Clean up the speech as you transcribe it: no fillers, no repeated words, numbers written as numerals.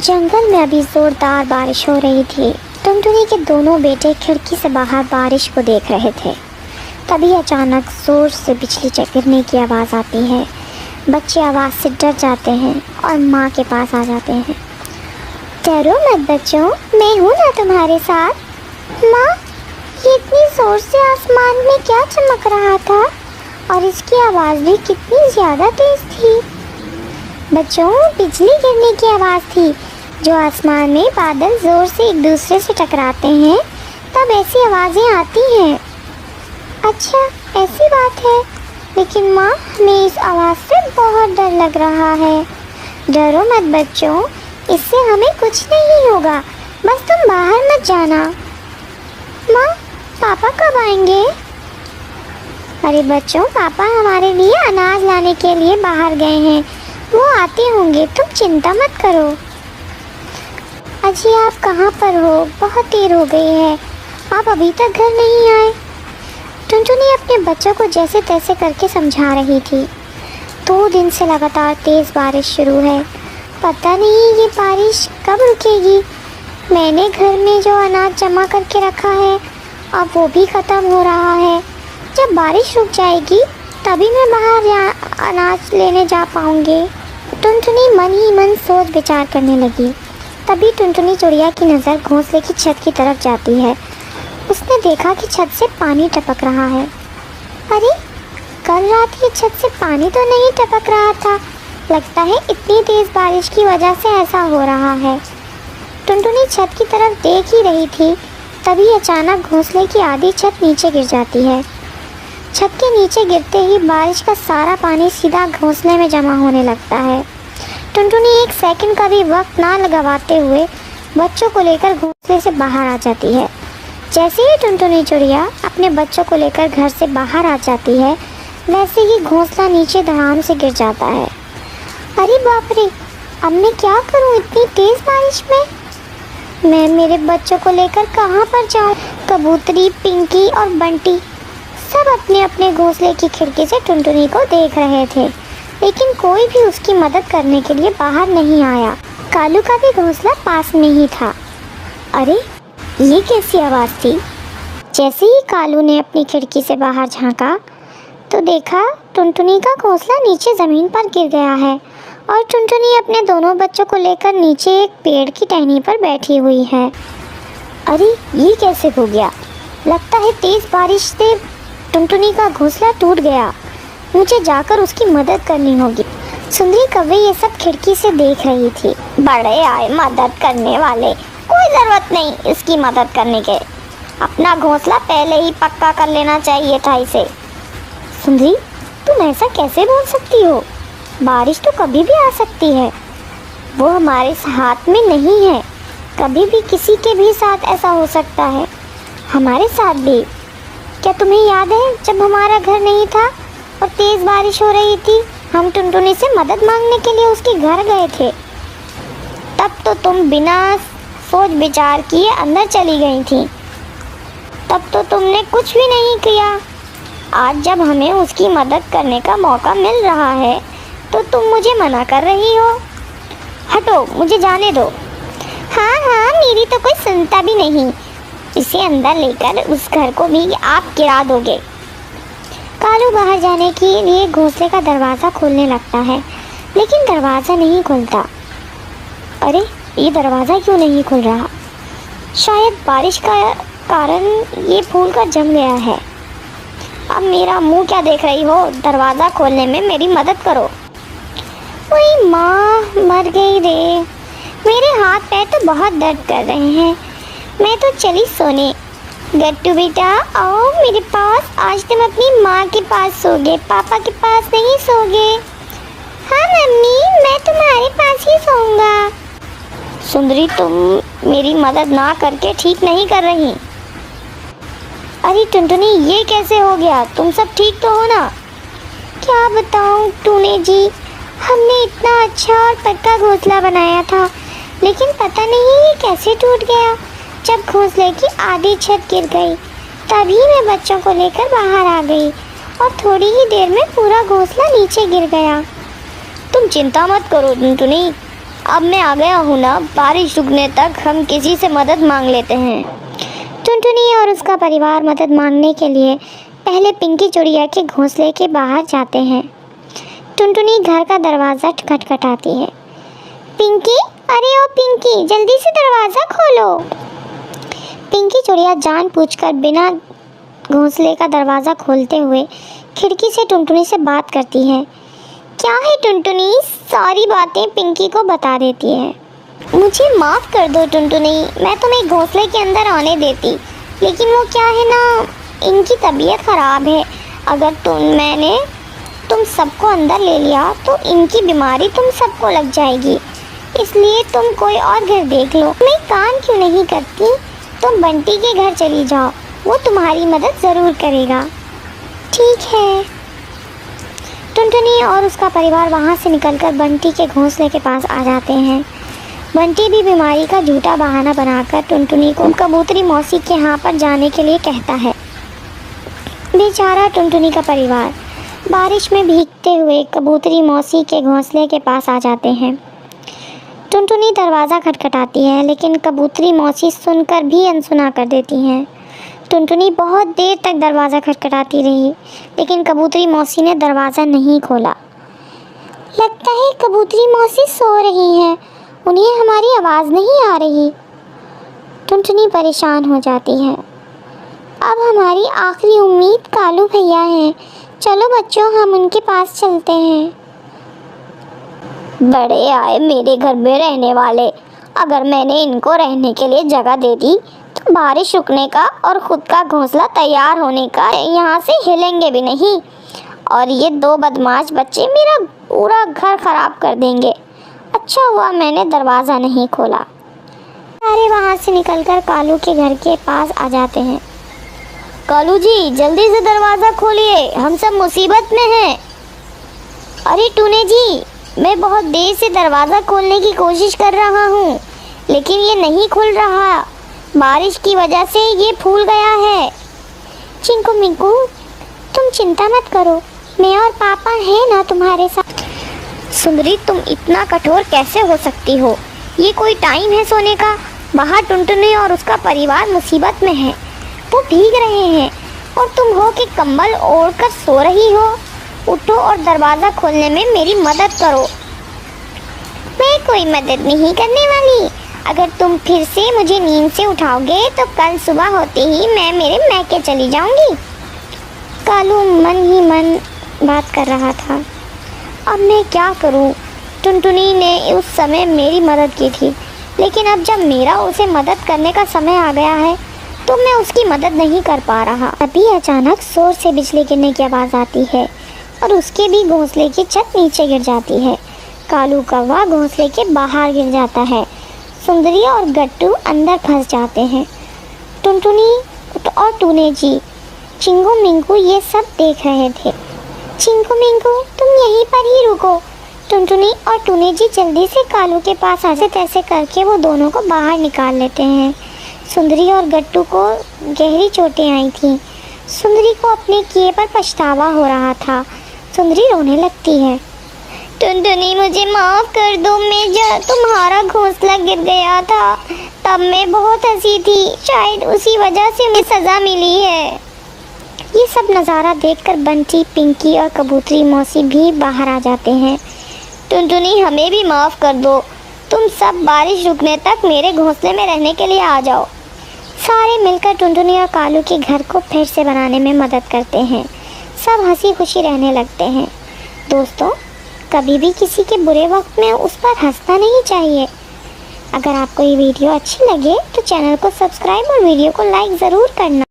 जंगल में अभी जोरदार बारिश हो रही थी। टुनटुनी के दोनों बेटे खिड़की से बाहर बारिश को देख रहे थे। तभी अचानक जोर से बिजली गिरने की आवाज़ आती है। बच्चे आवाज़ से डर जाते हैं और माँ के पास आ जाते हैं। डरो मत बच्चों, मैं हूँ ना तुम्हारे साथ। माँ, ये इतनी जोर से आसमान में क्या चमक रहा था और इसकी आवाज़ भी कितनी ज़्यादा तेज़ थी। बच्चों, बिजली गिरने की आवाज़ थी। जो आसमान में बादल ज़ोर से एक दूसरे से टकराते हैं तब ऐसी आवाज़ें आती हैं। अच्छा, ऐसी बात है। लेकिन माँ, हमें इस आवाज़ से बहुत डर लग रहा है। डरो मत बच्चों, इससे हमें कुछ नहीं होगा, बस तुम बाहर मत जाना। माँ, पापा कब आएंगे? अरे बच्चों, पापा हमारे लिए अनाज लाने के लिए बाहर गए हैं, वो आते होंगे, तुम चिंता मत करो। अजी, आप कहाँ पर हो? बहुत देर हो गई है, आप अभी तक घर नहीं आए। टुनटुनी अपने बच्चों को जैसे तैसे करके समझा रही थी। 2 दिन से लगातार तेज़ बारिश शुरू है। पता नहीं ये बारिश कब रुकेगी। मैंने घर में जो अनाज जमा करके रखा है अब वो भी ख़त्म हो रहा है। जब बारिश रुक जाएगी तभी मैं बाहर अनाज लेने जा पाऊँगी। टुनटुनी मन ही मन सोच विचार करने लगी। तभी टुनटुनी चिड़िया की नज़र घोंसले की छत की तरफ जाती है। उसने देखा कि छत से पानी टपक रहा है। अरे, कल रात ये छत से पानी तो नहीं टपक रहा था, लगता है इतनी तेज़ बारिश की वजह से ऐसा हो रहा है। टुनटुनी छत की तरफ देख ही रही थी, तभी अचानक घोंसले की आधी छत नीचे गिर जाती है। छत के नीचे गिरते ही बारिश का सारा पानी सीधा घोंसले में जमा होने लगता है। टुनटुनी 1 सेकंड का भी वक्त ना लगाते हुए बच्चों को लेकर घोंसले से बाहर आ जाती है। जैसे ही टुनटुनी चिड़िया अपने बच्चों को लेकर घर से बाहर आ जाती है, वैसे ही घोंसला नीचे धड़ाम से गिर जाता है। अरे बाप रे, अब मैं क्या करूं इतनी तेज़ बारिश में? मैं मेरे बच्चों को लेकर कहाँ पर जाऊं? कबूतरी, पिंकी और बंटी सब अपने अपने घोंसले की खिड़की से टुनटुनी को देख रहे थे, लेकिन कोई भी उसकी मदद करने के लिए बाहर नहीं आया। कालू का भी घोंसला पास में ही था। अरे, ये कैसी आवाज़ थी? जैसे ही कालू ने अपनी खिड़की से बाहर झांका तो देखा टुनटुनी का घोंसला नीचे ज़मीन पर गिर गया है और टुनटुनी अपने दोनों बच्चों को लेकर नीचे एक पेड़ की टहनी पर बैठी हुई है। अरे, ये कैसे हो गया? लगता है तेज़ बारिश से टुनटुनी का घोंसला टूट गया। मुझे जाकर उसकी मदद करनी होगी। सुंदरी कौवे ये सब खिड़की से देख रही थी। बड़े आए मदद करने वाले, कोई ज़रूरत नहीं इसकी मदद करने के। अपना घोंसला पहले ही पक्का कर लेना चाहिए था इसे। सुंदरी, तुम ऐसा कैसे बोल सकती हो? बारिश तो कभी भी आ सकती है, वो हमारे हाथ में नहीं है। कभी भी किसी के भी साथ ऐसा हो सकता है, हमारे साथ भी। क्या तुम्हें याद है जब हमारा घर नहीं था और तेज़ बारिश हो रही थी, हम टुनटुनी से मदद मांगने के लिए उसके घर गए थे? तब तो तुम बिना सोच विचार किए अंदर चली गई थी। तब तो तुमने कुछ भी नहीं किया। आज जब हमें उसकी मदद करने का मौका मिल रहा है तो तुम मुझे मना कर रही हो। हटो, मुझे जाने दो। हाँ हाँ, मेरी तो कोई सुनता भी नहीं। इसे अंदर लेकर उस घर को भी आप गिरा दोगे। कालू बाहर जाने के लिए घोंसले का दरवाज़ा खोलने लगता है, लेकिन दरवाज़ा नहीं खुलता। अरे, ये दरवाज़ा क्यों नहीं खुल रहा? शायद बारिश का कारण ये फूल कर जम गया है। अब मेरा मुंह क्या देख रही हो? दरवाज़ा खोलने में मेरी मदद करो। वही माँ, मर गई रे। मेरे हाथ पैर तो बहुत दर्द कर रहे हैं। मैं तो चली सोने। गट्टू बेटा, आओ मेरे पास। आज तुम अपनी माँ के पास सोगे, पापा के पास नहीं सोगे। हाँ मम्मी, मैं तुम्हारे पास ही सोऊंगा। सुंदरी, तुम मेरी मदद ना करके ठीक नहीं कर रही। अरे टुनटुनी, ये कैसे हो गया? तुम सब ठीक तो हो ना? क्या बताऊँ टूने जी, हमने इतना अच्छा और पक्का घोंसला बनाया था, लेकिन पता नहीं ये कैसे टूट गया। जब घोंसले की आधी छत गिर गई तभी मैं बच्चों को लेकर बाहर आ गई और थोड़ी ही देर में पूरा घोंसला नीचे गिर गया। तुम चिंता मत करो टुनटुनी, अब मैं आ गया हूँ ना, बारिश रुकने तक हम किसी से मदद मांग लेते हैं। टुनटुनी और उसका परिवार मदद मांगने के लिए पहले पिंकी चिड़िया के घोंसले के बाहर जाते हैं। टुनटुनी घर का दरवाज़ा खटखटाती है। पिंकी, अरे ओ पिंकी, जल्दी से दरवाज़ा खोलो। पिंकी चिड़िया जानबूझकर बिना घोंसले का दरवाज़ा खोलते हुए खिड़की से टुनटुनी से बात करती है। क्या है टुनटुनी, सारी बातें पिंकी को बता देती है। मुझे माफ़ कर दो टुनटुनी, मैं तुम्हें घोंसले के अंदर आने देती, लेकिन वो क्या है ना, इनकी तबीयत ख़राब है। अगर मैंने तुम सबको अंदर ले लिया तो इनकी बीमारी तुम सबको लग जाएगी, इसलिए तुम कोई और घर देख लो। मैं काम क्यों नहीं करती, तुम बंटी के घर चली जाओ, वो तुम्हारी मदद ज़रूर करेगा। ठीक है। टुनटुनी और उसका परिवार वहाँ से निकलकर बंटी के घोंसले के पास आ जाते हैं। बंटी भी बीमारी का झूठा बहाना बनाकर टुनटुनी को कबूतरी मौसी के यहाँ पर जाने के लिए कहता है। बेचारा टुनटुनी का परिवार बारिश में भीगते हुए कबूतरी मौसी के घोंसले के पास आ जाते हैं। टुनटुनी दरवाज़ा खटखटाती है, लेकिन कबूतरी मौसी सुनकर भी अनसुना कर देती हैं। टुनटुनी बहुत देर तक दरवाज़ा खटखटाती रही, लेकिन कबूतरी मौसी ने दरवाज़ा नहीं खोला। लगता है कबूतरी मौसी सो रही हैं, उन्हें हमारी आवाज़ नहीं आ रही। टुनटुनी परेशान हो जाती है। अब हमारी आखिरी उम्मीद कालू भैया हैं, चलो बच्चों हम उनके पास चलते हैं। बड़े आए मेरे घर में रहने वाले, अगर मैंने इनको रहने के लिए जगह दे दी तो बारिश रुकने का और ख़ुद का घोंसला तैयार होने का यहाँ से हिलेंगे भी नहीं, और ये दो बदमाश बच्चे मेरा पूरा घर ख़राब कर देंगे। अच्छा हुआ मैंने दरवाज़ा नहीं खोला। सारे वहाँ से निकलकर कालू के घर के पास आ जाते हैं। कालू जी, जल्दी से दरवाज़ा खोलिए, हम सब मुसीबत में हैं। अरे टूने जी, मैं बहुत देर से दरवाज़ा खोलने की कोशिश कर रहा हूँ, लेकिन ये नहीं खुल रहा, बारिश की वजह से ये फूल गया है। चिंकू मिंकू, तुम चिंता मत करो, मैं और पापा हैं ना तुम्हारे साथ। सुंदरी, तुम इतना कठोर कैसे हो सकती हो, ये कोई टाइम है सोने का? बाहर टुनटुनी और उसका परिवार मुसीबत में है, वो भीग रहे हैं और तुम हो कि कंबल ओढ़कर सो रही हो। उठो और दरवाज़ा खोलने में मेरी मदद करो। मैं कोई मदद नहीं करने वाली, अगर तुम फिर से मुझे नींद से उठाओगे तो कल सुबह होते ही मैं मेरे मैके चली जाऊंगी। कालू मन ही मन बात कर रहा था। अब मैं क्या करूं? टुनटुनी ने उस समय मेरी मदद की थी, लेकिन अब जब मेरा उसे मदद करने का समय आ गया है तो मैं उसकी मदद नहीं कर पा रहा। अभी अचानक जोर से बिजली गिरने की आवाज़ आती है और उसके भी घोंसले की छत नीचे गिर जाती है। कालू कौवा घोंसले के बाहर गिर जाता है। सुंदरी और गट्टू अंदर फंस जाते हैं। टुनटुनी और टूने जी, चिंगू मिंकू ये सब देख रहे थे। चिंकू मिंकू, तुम यहीं पर ही रुको। टुनटुनी और टूने जी जल्दी से कालू के पास ऐसे तैसे करके वो दोनों को बाहर निकाल लेते हैं। सुंदरी और गट्टू को गहरी चोटें आई थीं। सुंदरी को अपने किए पर पछतावा हो रहा था। सुंदरी रोने लगती है। टुनटुनी, मुझे माफ़ कर दो, तुम्हारा घोंसला गिर गया था, तब मैं बहुत हंसी थी, शायद उसी वजह से मुझे सज़ा मिली है। ये सब नज़ारा देखकर बंटी, पिंकी और कबूतरी मौसी भी बाहर आ जाते हैं। टुनटुनी, हमें भी माफ़ कर दो, तुम सब बारिश रुकने तक मेरे घोंसले में रहने के लिए आ जाओ। सारे मिलकर टुनटुनी और कालू के घर को फिर से बनाने में मदद करते हैं। सब हंसी खुशी रहने लगते हैं। दोस्तों, कभी भी किसी के बुरे वक्त में उस पर हंसना नहीं चाहिए। अगर आपको ये वीडियो अच्छी लगे तो चैनल को सब्सक्राइब और वीडियो को लाइक ज़रूर करना।